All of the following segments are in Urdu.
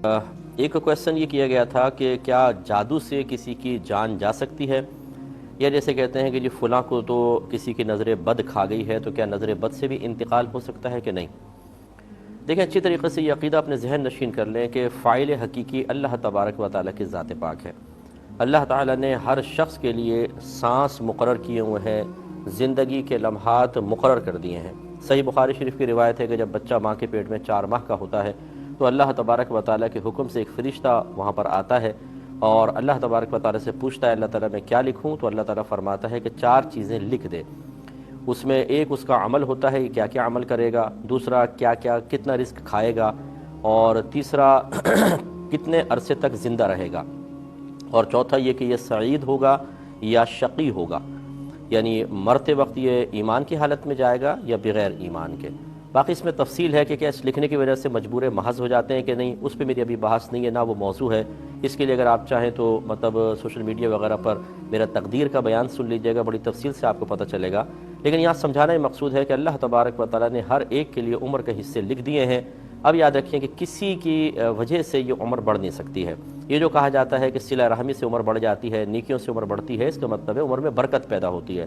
ایک کویسچن یہ کیا گیا تھا کہ کیا جادو سے کسی کی جان جا سکتی ہے، یا جیسے کہتے ہیں کہ جی فلاں کو تو کسی کی نظر بد کھا گئی ہے، تو کیا نظر بد سے بھی انتقال ہو سکتا ہے کہ نہیں؟ دیکھیں، اچھی طریقے سے یہ عقیدہ اپنے ذہن نشین کر لیں کہ فاعل حقیقی اللہ تبارک و تعالیٰ کی ذات پاک ہے۔ اللہ تعالیٰ نے ہر شخص کے لیے سانس مقرر کیے ہوئے ہیں، زندگی کے لمحات مقرر کر دیے ہیں۔ صحیح بخاری شریف کی روایت ہے کہ جب بچہ ماں کے پیٹ میں 4 ماہ کا ہوتا ہے تو اللہ تبارک و تعالیٰ کے حکم سے ایک فرشتہ وہاں پر آتا ہے اور اللہ تبارک و تعالیٰ سے پوچھتا ہے، اللہ تعالیٰ میں کیا لکھوں؟ تو اللہ تعالیٰ فرماتا ہے کہ 4 چیزیں لکھ دے۔ اس میں ایک اس کا عمل ہوتا ہے، کیا کیا عمل کرے گا، دوسرا کتنا رزق کھائے گا، اور تیسرا کتنے عرصے تک زندہ رہے گا، اور چوتھا یہ کہ یہ سعید ہوگا یا شقی ہوگا، یعنی مرتے وقت یہ ایمان کی حالت میں جائے گا یا بغیر ایمان کے۔ باقی اس میں تفصیل ہے کہ کیا اس لکھنے کی وجہ سے مجبور محض ہو جاتے ہیں کہ نہیں، اس پہ میری ابھی بحث نہیں ہے، نہ وہ موضوع ہے۔ اس کے لیے اگر آپ چاہیں تو سوشل میڈیا وغیرہ پر میرا تقدیر کا بیان سن لیجئے گا، بڑی تفصیل سے آپ کو پتہ چلے گا۔ لیکن یہاں سمجھانا ہی مقصود ہے کہ اللہ تبارک و تعالیٰ نے ہر ایک کے لیے عمر کے حصے لکھ دیے ہیں۔ اب یاد رکھیں کہ کسی کی وجہ سے یہ عمر بڑھ نہیں سکتی ہے۔ یہ جو کہا جاتا ہے کہ صلہ رحمی سے عمر بڑھ جاتی ہے، نیکیوں سے عمر بڑھتی ہے، اس کا مطلب ہے عمر میں برکت پیدا ہوتی ہے،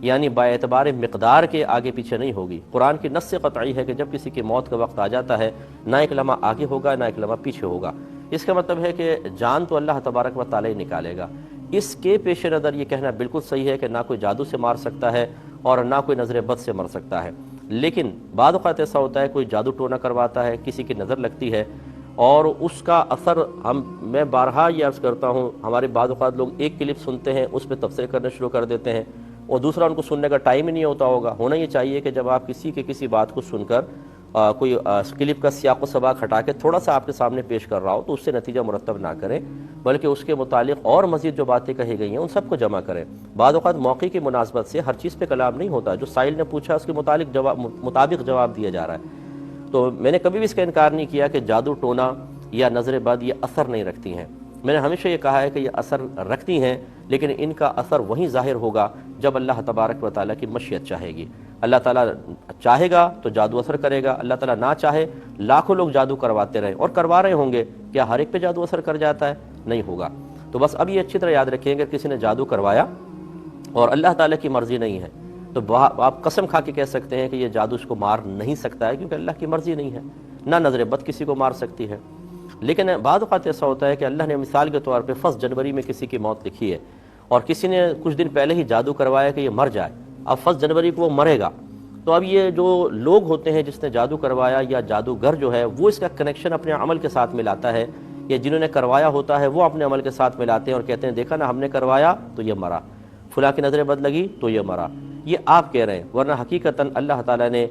یعنی با اعتبار مقدار کے آگے پیچھے نہیں ہوگی۔ قرآن کی نص قطعی ہے کہ جب کسی کی موت کا وقت آ جاتا ہے، نہ ایک لمحہ آگے ہوگا نہ ایک لمحہ پیچھے ہوگا۔ اس کا مطلب ہے کہ جان تو اللہ تبارک و تعالیٰ ہی نکالے گا۔ اس کے پیش نظر یہ کہنا بالکل صحیح ہے کہ نہ کوئی جادو سے مار سکتا ہے اور نہ کوئی نظر بد سے مر سکتا ہے۔ لیکن بعض اوقات ایسا ہوتا ہے کوئی جادو ٹونا کرواتا ہے، کسی کی نظر لگتی ہے اور اس کا اثر میں بارہا یہ عرض کرتا ہوں، ہمارے بعض اوقات لوگ ایک کلپ سنتے ہیں، اس پہ تبصرے کرنا شروع کر دیتے ہیں، اور دوسرا ان کو سننے کا ٹائم ہی نہیں ہوتا ہوگا۔ ہونا یہ چاہیے کہ جب آپ کسی بات کو سن کر کوئی کلپ کا سیاق و سباق ہٹا کے تھوڑا سا آپ کے سامنے پیش کر رہا ہو تو اس سے نتیجہ مرتب نہ کریں، بلکہ اس کے متعلق اور مزید جو باتیں کہی گئی ہیں ان سب کو جمع کریں۔ بعض اوقات موقع کی مناسبت سے ہر چیز پہ کلام نہیں ہوتا، جو سائل نے پوچھا اس کے مطابق جواب دیا جا رہا ہے۔ تو میں نے کبھی بھی اس کا انکار نہیں کیا کہ جادو ٹونا یا نظر بد یہ اثر نہیں رکھتی ہیں۔ میں نے ہمیشہ یہ کہا ہے کہ یہ اثر رکھتی ہیں، لیکن ان کا اثر وہیں ظاہر ہوگا جب اللہ تبارک و تعالیٰ کی مشیت چاہے گی۔ اللہ تعالیٰ چاہے گا تو جادو اثر کرے گا، اللہ تعالیٰ نہ چاہے لاکھوں لوگ جادو کرواتے رہیں اور کروا رہے ہوں گے، کیا ہر ایک پہ جادو اثر کر جاتا ہے؟ نہیں ہوگا۔ تو بس اب یہ اچھی طرح یاد رکھیں کہ کسی نے جادو کروایا اور اللہ تعالیٰ کی مرضی نہیں ہے تو آپ قسم کھا کے کہہ سکتے ہیں کہ یہ جادو اس کو مار نہیں سکتا ہے، کیونکہ اللہ کی مرضی نہیں ہے۔ نہ نظر بد کسی کو مار سکتی ہے۔ لیکن بعض اوقات ایسا ہوتا ہے کہ اللہ نے مثال کے طور پہ 1 جنوری میں کسی کی موت لکھی ہے اور کسی نے کچھ دن پہلے ہی جادو کروایا کہ یہ مر جائے، اب 1 جنوری کو وہ مرے گا۔ تو اب یہ جو لوگ ہوتے ہیں جس نے جادو کروایا یا جادوگر جو ہے وہ اس کا کنیکشن اپنے عمل کے ساتھ ملاتا ہے، یا جنہوں نے کروایا ہوتا ہے وہ اپنے عمل کے ساتھ ملاتے ہیں اور کہتے ہیں دیکھا نا ہم نے کروایا تو یہ مرا، فلاں کی نظر بد لگی تو یہ مرا۔ یہ آپ کہہ رہے ہیں، ورنہ حقیقتاً اللہ تعالیٰ نے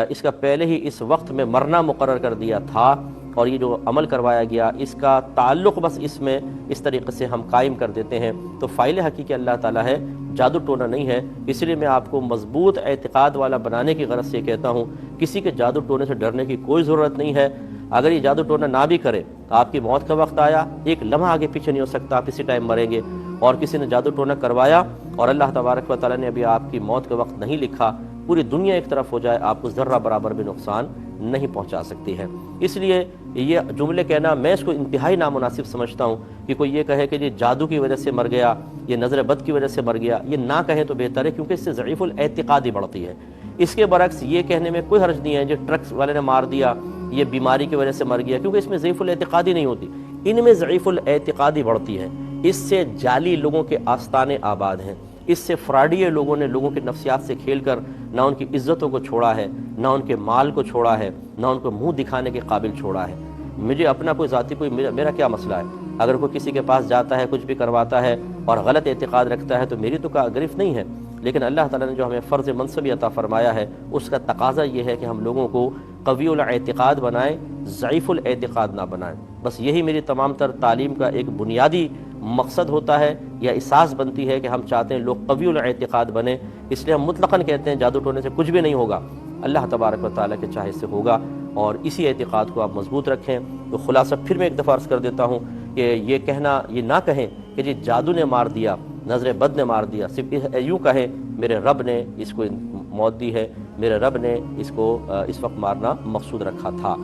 اس کا پہلے ہی اس وقت میں مرنا مقرر کر دیا تھا، اور یہ جو عمل کروایا گیا اس کا تعلق بس اس میں اس طریقے سے ہم قائم کر دیتے ہیں۔ تو فاعل حقیقی اللہ تعالیٰ ہے، جادو ٹونا نہیں ہے۔ اس لیے میں آپ کو مضبوط اعتقاد والا بنانے کی غرض سے یہ کہتا ہوں، کسی کے جادو ٹونے سے ڈرنے کی کوئی ضرورت نہیں ہے۔ اگر یہ جادو ٹونا نہ بھی کرے، آپ کی موت کا وقت آیا، ایک لمحہ آگے پیچھے نہیں ہو سکتا، آپ اسی ٹائم مریں گے، اور کسی نے جادو ٹونا کروایا اور اللہ تبارک و تعالیٰ نے ابھی آپ کی موت کا وقت نہیں لکھا، پوری دنیا ایک طرف ہو جائے، آپ کو ذرہ برابر بھی نقصان نہیں پہنچا سکتی ہے۔ اس لیے یہ جملے کہنا میں اس کو انتہائی نامناسب سمجھتا ہوں کہ کوئی یہ کہے کہ یہ جادو کی وجہ سے مر گیا، یہ نظر بد کی وجہ سے مر گیا، یہ نہ کہیں تو بہتر ہے، کیونکہ اس سے ضعیف الاعتقادی بڑھتی ہے۔ اس کے برعکس یہ کہنے میں کوئی حرج نہیں ہے جو ٹرکس والے نے مار دیا، یہ بیماری کی وجہ سے مر گیا، کیونکہ اس میں ضعیف الاعتقادی نہیں ہوتی، ان میں ضعیف الاعتقادی بڑھتی ہے۔ اس سے جعلی لوگوں کے آستانے آباد ہیں، اس سے فراڈیے لوگوں نے لوگوں کے نفسیات سے کھیل کر نہ ان کی عزتوں کو چھوڑا ہے، نہ ان کے مال کو چھوڑا ہے، نہ ان کو منہ دکھانے کے قابل چھوڑا ہے۔ مجھے اپنا کوئی ذاتی میرا کیا مسئلہ ہے؟ اگر کوئی کسی کے پاس جاتا ہے، کچھ بھی کرواتا ہے اور غلط اعتقاد رکھتا ہے تو میری تو گرفت نہیں ہے، لیکن اللہ تعالیٰ نے جو ہمیں فرض منصبی عطا فرمایا ہے اس کا تقاضا یہ ہے کہ ہم لوگوں کو قوی الاعتقاد بنائیں، ضعیف الاعتقاد نہ بنائیں۔ بس یہی میری تمام تر تعلیم کا ایک بنیادی مقصد ہوتا ہے یا اساس بنتی ہے کہ ہم چاہتے ہیں لوگ قوی الاعتقاد بنیں، اس لیے ہم مطلقاً کہتے ہیں جادو ٹونے سے کچھ بھی نہیں ہوگا، اللہ تبارک و تعالیٰ کے چاہے سے ہوگا، اور اسی اعتقاد کو آپ مضبوط رکھیں۔ تو خلاصہ پھر میں ایک دفعہ عرض کر دیتا ہوں کہ یہ نہ کہیں کہ جی جادو نے مار دیا، نظر بد نے مار دیا، صرف یوں کہیں میرے رب نے اس کو موت دی ہے، میرے رب نے اس کو اس وقت مارنا مقصود رکھا تھا۔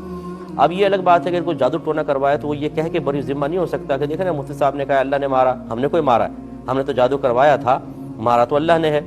اب یہ الگ بات ہے کہ کوئی جادو ٹونا کروائے تو وہ یہ کہہ کے بری ذمہ نہیں ہو سکتا کہ دیکھیں نا مفتی صاحب نے کہا اللہ نے مارا، ہم نے کوئی مارا ہے، ہم نے تو جادو کروایا تھا، مارا تو اللہ نے ہے۔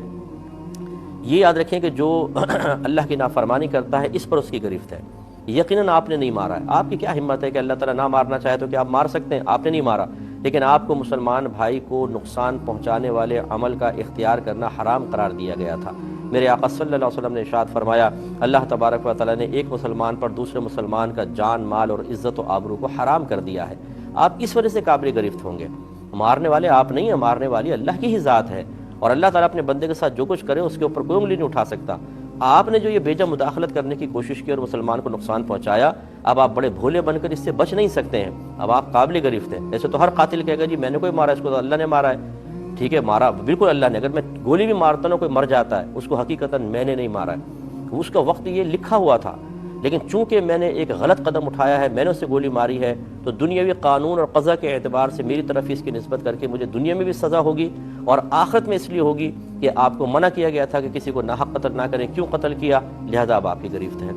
یہ یاد رکھیں کہ جو اللہ کی نافرمانی کرتا ہے اس پر اس کی گرفت ہے۔ یقیناً آپ نے نہیں مارا ہے، آپ کی کیا ہمت ہے کہ اللہ تعالیٰ نہ مارنا چاہے تو کیا آپ مار سکتے ہیں؟ آپ نے نہیں مارا، لیکن آپ کو مسلمان بھائی کو نقصان پہنچانے والے عمل کا اختیار کرنا حرام قرار دیا گیا تھا۔ میرے آقا صلی اللہ علیہ وسلم نے ارشاد فرمایا، اللہ تبارک و تعالیٰ نے ایک مسلمان پر دوسرے مسلمان کا جان، مال اور عزت و آبرو کو حرام کر دیا ہے۔ آپ اس وجہ سے قابل گرفت ہوں گے، مارنے والے آپ نہیں ہیں، مارنے والی اللہ کی ہی ذات ہے، اور اللہ تعالیٰ اپنے بندے کے ساتھ جو کچھ کرے اس کے اوپر کوئی انگلی نہیں اٹھا سکتا۔ آپ نے جو یہ بیجا مداخلت کرنے کی کوشش کی اور مسلمان کو نقصان پہنچایا، اب آپ بڑے بھولے بن کر اس سے بچ نہیں سکتے ہیں، اب آپ قابل گرفت ہیں۔ ایسے تو ہر قاتل کہے گا جی میں نے کوئی مارا، اس کو تو اللہ نے مارا ہے۔ ٹھیک ہے، مارا بالکل اللہ نے، اگر میں گولی بھی مارتا ہوں کوئی مر جاتا ہے، اس کو حقیقتاً میں نے نہیں مارا ہے، اس کا وقت یہ لکھا ہوا تھا، لیکن چونکہ میں نے ایک غلط قدم اٹھایا ہے، میں نے اسے گولی ماری ہے، تو دنیاوی قانون اور قضا کے اعتبار سے میری طرف اس کی نسبت کر کے مجھے دنیا میں بھی سزا ہوگی اور آخرت میں اس لیے ہوگی کہ آپ کو منع کیا گیا تھا کہ کسی کو ناحق قتل نہ کریں، کیوں قتل کیا، لہذا اب آپ کی گرفت ہے۔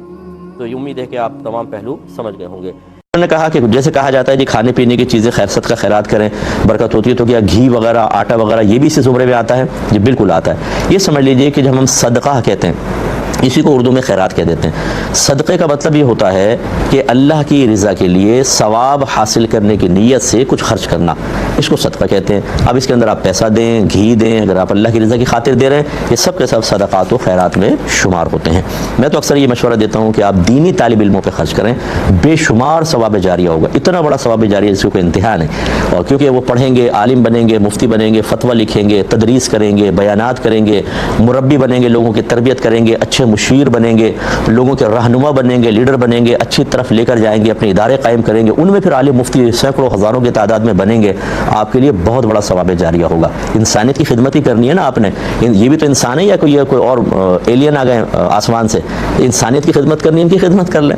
تو یہ امید ہے کہ آپ تمام پہلو سمجھ گئے ہوں گے۔ انہوں نے کہا کہ جیسے کہا جاتا ہے جی کھانے پینے کی چیزیں خیر صدقہ خیرات کریں برکت ہوتی ہے، تو کیا گھی وغیرہ آٹا وغیرہ یہ بھی اسی زمرے میں آتا ہے؟ جی بالکل آتا ہے۔ یہ سمجھ لیجئے کہ جب ہم صدقہ کہتے ہیں، اسی کو اردو میں خیرات کہہ دیتے ہیں، صدقے کا مطلب یہ ہوتا ہے کہ اللہ کی رضا کے لیے ثواب حاصل کرنے کی نیت سے کچھ خرچ کرنا، اس کو صدقہ کہتے ہیں۔ اب اس کے اندر آپ پیسہ دیں، گھی دیں، اگر آپ اللہ کی رضا کی خاطر دے رہے ہیں، یہ سب کے سب صدقات و خیرات میں شمار ہوتے ہیں۔ میں تو اکثر یہ مشورہ دیتا ہوں کہ آپ دینی طالب علموں پہ خرچ کریں، بے شمار ثواب جاریہ ہوگا، اتنا بڑا ثواب جاریہ جس کو کوئی انتہا نہیں، اور کیونکہ وہ پڑھیں گے، عالم بنیں گے، مفتی بنیں گے، فتویٰ لکھیں گے، تدریس کریں گے، بیانات کریں گے، مربی بنیں گے، لوگوں کی تربیت کریں گے، اچھے مشیر بنیں گے، لوگوں کے رہنما بنیں گے، لیڈر بنیں گے، اچھی طرف لے کر جائیں گے، اپنے ادارے قائم کریں گے، ان میں پھر عالم مفتی سینکڑوں ہزاروں کی تعداد میں بنیں گے، آپ کے لیے بہت بڑا ثواب جاریہ ہوگا۔ انسانیت کی خدمت ہی کرنی ہے نا آپ نے، یہ بھی تو انسان ہے یا کوئی اور ایلین آ گئے آسمان سے؟ انسانیت کی خدمت کرنی ہے، ان کی خدمت کر لیں۔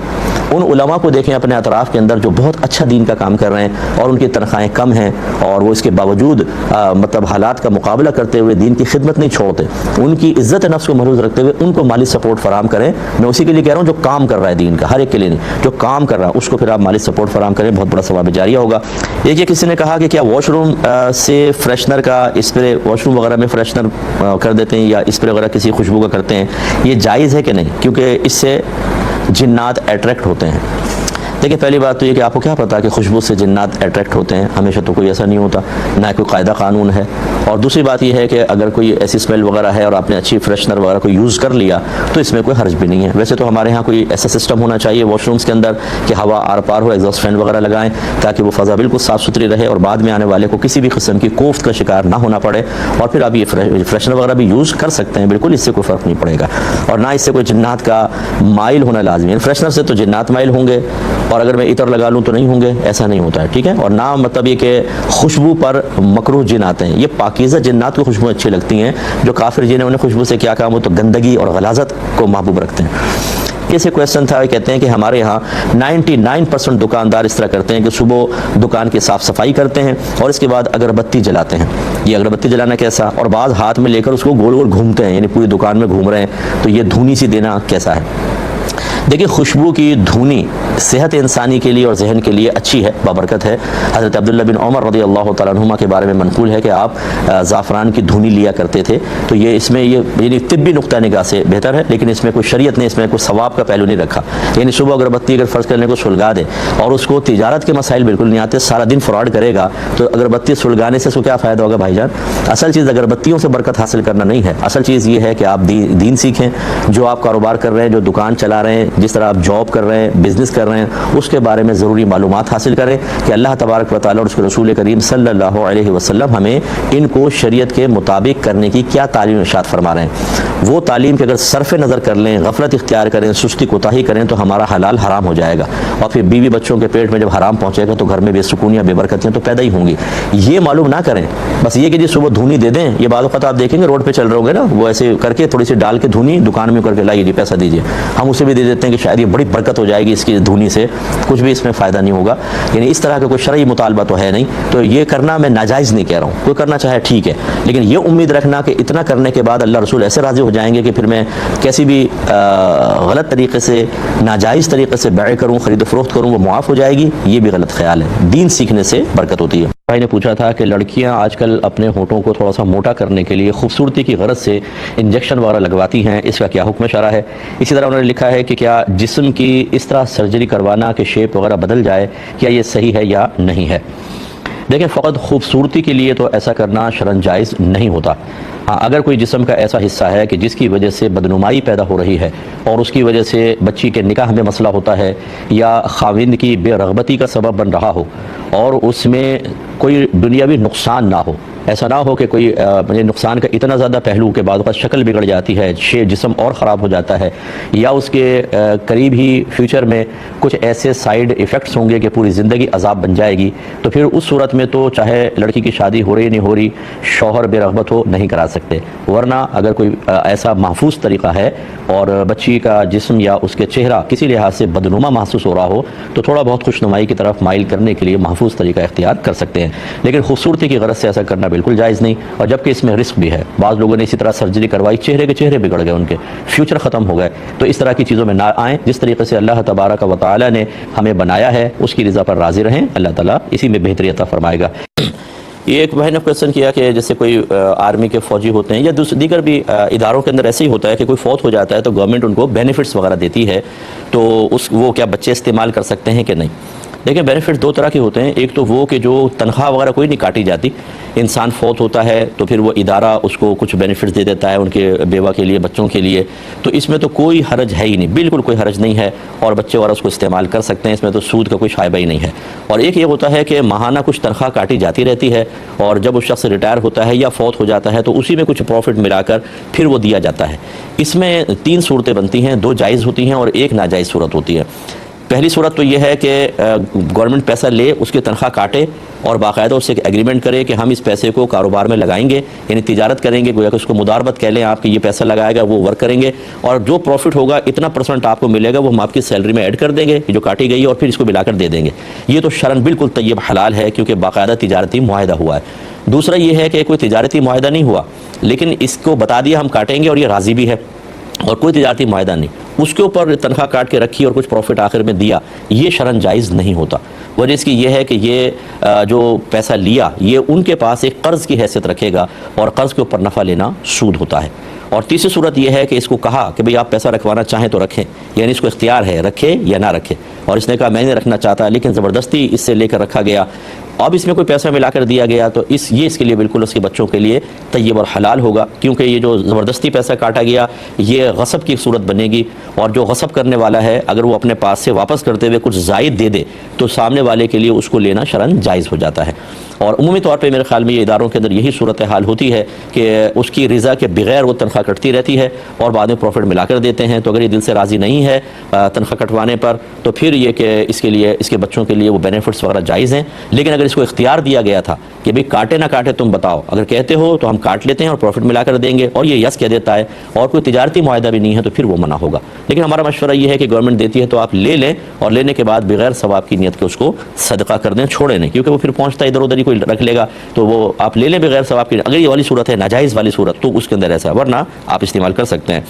ان علماء کو دیکھیں اپنے اطراف کے اندر جو بہت اچھا دین کا کام کر رہے ہیں اور ان کی تنخواہیں کم ہیں اور وہ اس کے باوجود مطلب حالات کا مقابلہ کرتے ہوئے دین کی خدمت نہیں چھوڑتے، ان کی عزت نفس کو محفوظ رکھتے ہوئے ان کو مالی سپورٹ فراہم کریں۔ میں اسی کے لیے کہہ رہا ہوں جو کام کر رہا ہے دین کا، ہر ایک کے لیے نہیں، جو کام کر رہا ہے اس کو پھر آپ مالی سپورٹ فراہم کریں، بہت بڑا ثواب جاریہ ہوگا۔ ایک یہ کسی نے کہا کہ کیا واش روم سے فریشنر کا اسپرے، واش روم وغیرہ میں فریشنر کر دیتے ہیں یا اسپرے وغیرہ کسی خوشبو کا کرتے ہیں، یہ جائز ہے کہ نہیں؟ کیونکہ اس سے جنات اٹریکٹ ہوتے ہیں۔ دیکھیں پہلی بات تو یہ کہ آپ کو کیا پتا کہ خوشبو سے جنات اٹریکٹ ہوتے ہیں؟ ہمیشہ تو کوئی ایسا نہیں ہوتا، نہ کوئی قاعدہ قانون ہے۔ اور دوسری بات یہ ہے کہ اگر کوئی ایسی اسمیل وغیرہ ہے اور آپ نے اچھی فریشنر وغیرہ کو یوز کر لیا تو اس میں کوئی حرج بھی نہیں ہے۔ ویسے تو ہمارے ہاں کوئی ایسا سسٹم ہونا چاہیے واش رومز کے اندر کہ ہوا آر پار ہو، ایگزاسٹ فین وغیرہ لگائیں تاکہ وہ فضا بالکل صاف ستھری رہے اور بعد میں آنے والے کو کسی بھی قسم کی کوفت کا شکار نہ ہونا پڑے۔ اور پھر آپ یہ فریشنر وغیرہ بھی یوز کر سکتے ہیں، بالکل اس سے کوئی فرق نہیں پڑے گا، اور نہ اس سے کوئی جنات کا مائل ہونا لازمی ہے۔ فریشنر سے تو جنات مائل ہوں گے، اور اگر میں عطر لگا لوں تو نہیں ہوں گے، ایسا نہیں ہوتا ہے، ٹھیک ہے۔ اور نہ مطلب یہ کہ خوشبو پر مکروہ جن آتے ہیں، یہ پاکیزہ جنات کو خوشبو اچھی لگتی ہیں، جو کافر جن ہیں انہیں خوشبو سے کیا کام ہو، تو گندگی اور غلاظت کو محبوب رکھتے ہیں۔ کسی کویسچن تھا، کہتے ہیں کہ ہمارے ہاں 99% دکاندار اس طرح کرتے ہیں کہ صبح دکان کی صاف صفائی کرتے ہیں اور اس کے بعد اگربتی جلاتے ہیں۔ یہ اگربتی جلانا کیسا؟ اور بعض ہاتھ میں لے کر اس کو گول گول گھومتے ہیں، یعنی پوری دکان میں گھوم رہے ہیں، تو یہ دھونی سی دینا کیسا ہے؟ دیکھیں خوشبو کی دھونی صحت انسانی کے لیے اور ذہن کے لیے اچھی ہے، بابرکت ہے۔ حضرت عبداللہ بن عمر رضی اللہ تعالیٰ عنہما کے بارے میں منقول ہے کہ آپ زعفران کی دھونی لیا کرتے تھے، تو یہ اس میں یہ یعنی طبی نقطہ نگاہ سے بہتر ہے، لیکن اس میں کوئی شریعت نے اس میں کوئی ثواب کا پہلو نہیں رکھا۔ یعنی صبح اگربتی اگر فرض کرنے کو سلگا دے اور اس کو تجارت کے مسائل بالکل نہیں آتے، سارا دن فراڈ کرے گا، تو اگربتی سلگانے سے اس کو کیا فائدہ ہوگا بھائی جان؟ اصل چیز اگربتیوں سے برکت حاصل کرنا نہیں ہے، اصل چیز یہ ہے کہ آپ دین سیکھیں۔ جو آپ کاروبار کر رہے ہیں، جو دکان چلا رہے ہیں، جس طرح آپ جاب کر رہے ہیں، بزنس کر رہے ہیں، اس کے بارے میں ضروری معلومات حاصل کریں کہ اللہ تبارک و تعالیٰ اور اس کے رسول کریم صلی اللہ علیہ وسلم ہمیں ان کو شریعت کے مطابق کرنے کی کیا تعلیم ارشاد فرما رہے ہیں۔ وہ تعلیم کے اگر صرف نظر کر لیں، غفلت اختیار کریں، سستی کوتاہی کریں تو ہمارا حلال حرام ہو جائے گا، اور پھر بیوی بچوں کے پیٹ میں جب حرام پہنچے گا تو گھر میں بے سکونیاں، بے برکتیاں تو پیدا ہی ہوں گی۔ یہ معلوم نہ کریں، بس یہ کہ جی صبح دھونی دے دیں۔ یہ بعض اوقات آپ دیکھیں گے روڈ پہ چل رہے ہوں گے نا، وہ ایسے کر کے تھوڑی سی ڈال کے دھونی دکان میں کر کے لائیے جی پیسہ دیجیے، ہم اسے بھی دے دیتے ہیں ہیں کہ شاید یہ بڑی برکت ہو جائے گی اس کی دھونی سے، کچھ بھی اس میں فائدہ نہیں ہوگا. یعنی اس طرح کا کوئی شرعی مطالبہ تو ہے نہیں، تو یہ کرنا میں ناجائز نہیں کہہ رہا ہوں، کوئی کرنا چاہے ٹھیک ہے، لیکن یہ امید رکھنا کہ اتنا کرنے کے بعد اللہ رسول ایسے راضی ہو جائیں گے کہ پھر میں کیسی بھی غلط طریقے سے، ناجائز طریقے سے بیع کروں، خرید و فروخت کروں، وہ معاف ہو جائے گی، یہ بھی غلط خیال ہے. دین سیکھنے سے برکت ہوتی ہے. بھائی نے پوچھا تھا کہ لڑکیاں آج کل اپنے ہونٹوں کو تھوڑا سا موٹا کرنے کے لیے خوبصورتی کی غرض سے انجیکشن وغیرہ لگواتی ہیں، اس کا کیا حکم شرع ہے؟ اسی طرح انہوں نے لکھا ہے کہ کیا جسم کی اس طرح سرجری کروانا کہ شیپ وغیرہ بدل جائے، کیا یہ صحیح ہے یا نہیں ہے؟ دیکھیں، فقط خوبصورتی کے لیے تو ایسا کرنا شرعاً جائز نہیں ہوتا. ہاں، اگر کوئی جسم کا ایسا حصہ ہے کہ جس کی وجہ سے بدنمائی پیدا ہو رہی ہے اور اس کی وجہ سے بچی کے نکاح میں مسئلہ ہوتا ہے یا خاوند کی بے رغبتی کا سبب بن رہا ہو اور اس میں کوئی دنیاوی نقصان نہ ہو، ایسا نہ ہو کہ کوئی نقصان کا اتنا زیادہ پہلو کہ بعض اوقات شکل بگڑ جاتی ہے، جسم اور خراب ہو جاتا ہے، یا اس کے قریب ہی فیوچر میں کچھ ایسے سائیڈ ایفیکٹس ہوں گے کہ پوری زندگی عذاب بن جائے گی، تو پھر اس صورت میں تو چاہے لڑکی کی شادی ہو رہی نہیں ہو رہی، شوہر بے رغبت ہو نہیں کرا سکتے. ورنہ اگر کوئی ایسا محفوظ طریقہ ہے اور بچی کا جسم یا اس کے چہرہ کسی لحاظ سے بدنما محسوس ہو رہا ہو تو تھوڑا بہت خوشنمائی کی طرف مائل کرنے کے لیے محفوظ طریقہ اختیار کر سکتے ہیں، لیکن خوبصورتی کی غرض سے ایسا کرنا بالکل جائز نہیں. اور جبکہ اس میں رسک بھی ہے، بعض لوگوں نے اسی طرح سرجری کروائی، چہرے بگڑ گئے، ان کے فیوچر ختم ہو گئے. تو اس طرح کی چیزوں میں نہ آئیں، جس طریقے سے اللہ تبارک و تعالی نے ہمیں بنایا ہے اس کی رضا پر راضی رہیں، اللہ تعالیٰ اسی میں بہتری عطا فرمائے گا. یہ ایک بہن نے کویسچن کیا کہ جیسے کوئی آرمی کے فوجی ہوتے ہیں یا دیگر بھی اداروں کے اندر ایسے ہی ہوتا ہے کہ کوئی فوت ہو جاتا ہے تو گورنمنٹ ان کو بینیفٹس وغیرہ دیتی ہے، تو وہ کیا بچے استعمال کر سکتے ہیں کہ نہیں؟ دیکھیں، بینیفٹس دو طرح کے ہوتے ہیں. ایک تو وہ کہ جو تنخواہ وغیرہ کوئی نہیں کاٹی جاتی، انسان فوت ہوتا ہے تو پھر وہ ادارہ اس کو کچھ بینیفٹس دے دیتا ہے ان کے بیوہ کے لیے، بچوں کے لیے، تو اس میں تو کوئی حرج ہے ہی نہیں، بالکل کوئی حرج نہیں ہے، اور بچے وغیرہ اس کو استعمال کر سکتے ہیں، اس میں تو سود کا کوئی شائبہ ہی نہیں ہے. اور ایک یہ ہوتا ہے کہ ماہانہ کچھ تنخواہ کاٹی جاتی رہتی ہے اور جب اس شخص ریٹائر ہوتا ہے یا فوت ہو جاتا ہے تو اسی میں کچھ پروفٹ ملا کر پھر وہ دیا جاتا ہے. اس میں 3 صورتیں بنتی ہیں، 2 جائز ہوتی ہیں اور 1 ناجائز صورت ہوتی ہے. پہلی صورت تو یہ ہے کہ گورنمنٹ پیسہ لے، اس کی تنخواہ کاٹے اور باقاعدہ اس سے ایک ایگریمنٹ کرے کہ ہم اس پیسے کو کاروبار میں لگائیں گے، یعنی تجارت کریں گے، گویا کہ اس کو مداربت کہہ لیں آپ کہ یہ پیسہ لگائے گا، وہ ورک کریں گے اور جو پروفٹ ہوگا اتنا % آپ کو ملے گا وہ ہم آپ کی سیلری میں ایڈ کر دیں گے جو کاٹی گئی ہے اور پھر اس کو ملا کر دے دیں گے. یہ تو شرعاً بالکل طیب حلال ہے کیونکہ باقاعدہ تجارتی معاہدہ ہوا ہے. دوسرا یہ ہے کہ کوئی تجارتی معاہدہ نہیں ہوا لیکن اس کو بتا دیا ہم کاٹیں گے اور یہ راضی بھی ہے اور کوئی تجارتی معاہدہ نہیں، اس کے اوپر تنخواہ کاٹ کے رکھی اور کچھ پروفٹ آخر میں دیا، یہ شرعاً جائز نہیں ہوتا. وجہ اس کی یہ ہے کہ یہ جو پیسہ لیا یہ ان کے پاس ایک قرض کی حیثیت رکھے گا اور قرض کے اوپر نفع لینا سود ہوتا ہے. اور تیسری صورت یہ ہے کہ اس کو کہا کہ بھئی آپ پیسہ رکھوانا چاہیں تو رکھیں، یعنی اس کو اختیار ہے رکھے یا نہ رکھے، اور اس نے کہا میں نہیں رکھنا چاہتا لیکن زبردستی اس سے لے کر رکھا گیا، اب اس میں کوئی پیسہ ملا کر دیا گیا تو یہ اس کے لیے بالکل اس کے بچوں کے لیے طیب اور حلال ہوگا، کیونکہ یہ جو زبردستی پیسہ کاٹا گیا یہ غصب کی صورت بنے گی، اور جو غصب کرنے والا ہے اگر وہ اپنے پاس سے واپس کرتے ہوئے کچھ زائد دے دے تو سامنے والے کے لیے اس کو لینا شرعاً جائز ہو جاتا ہے. اور عمومی طور پہ میرے خیال میں یہ اداروں کے اندر یہی صورتحال ہوتی ہے کہ اس کی رضا کے بغیر وہ تنخواہ کٹتی رہتی ہے اور بعد میں پروفٹ ملا کر دیتے ہیں. تو اگر یہ دل سے راضی نہیں ہے تنخواہ کٹوانے پر تو پھر یہ کہ اس کے لیے اس کے بچوں کے لیے وہ بینیفٹس وغیرہ جائز ہیں. لیکن اگر اس کو اختیار دیا گیا تھا کہ بھئی کاٹے نہ کاٹے تم بتاؤ، اگر کہتے ہو تو ہم کاٹ لیتے ہیں اور پروفٹ ملا کر دیں گے اور یہ یس کہہ دیتا ہے اور کوئی تجارتی معاہدہ بھی نہیں ہے تو پھر وہ منع ہوگا. لیکن ہمارا مشورہ یہ ہے کہ گورنمنٹ دیتی ہے تو آپ لے لیں اور لینے کے بعد بغیر ثواب کی نیت کے اس کو صدقہ کر دیں، چھوڑیں نہیں، کیونکہ وہ پھر پہنچتا ادھر ادھر ہی کوئی رکھ لے گا تو وہ آپ لے لیں بغیر ثواب کی. اگر یہ والی صورت ہے ناجائز والی صورت تو اس کے اندر ایسا ہے، ورنہ آپ استعمال کر سکتے ہیں.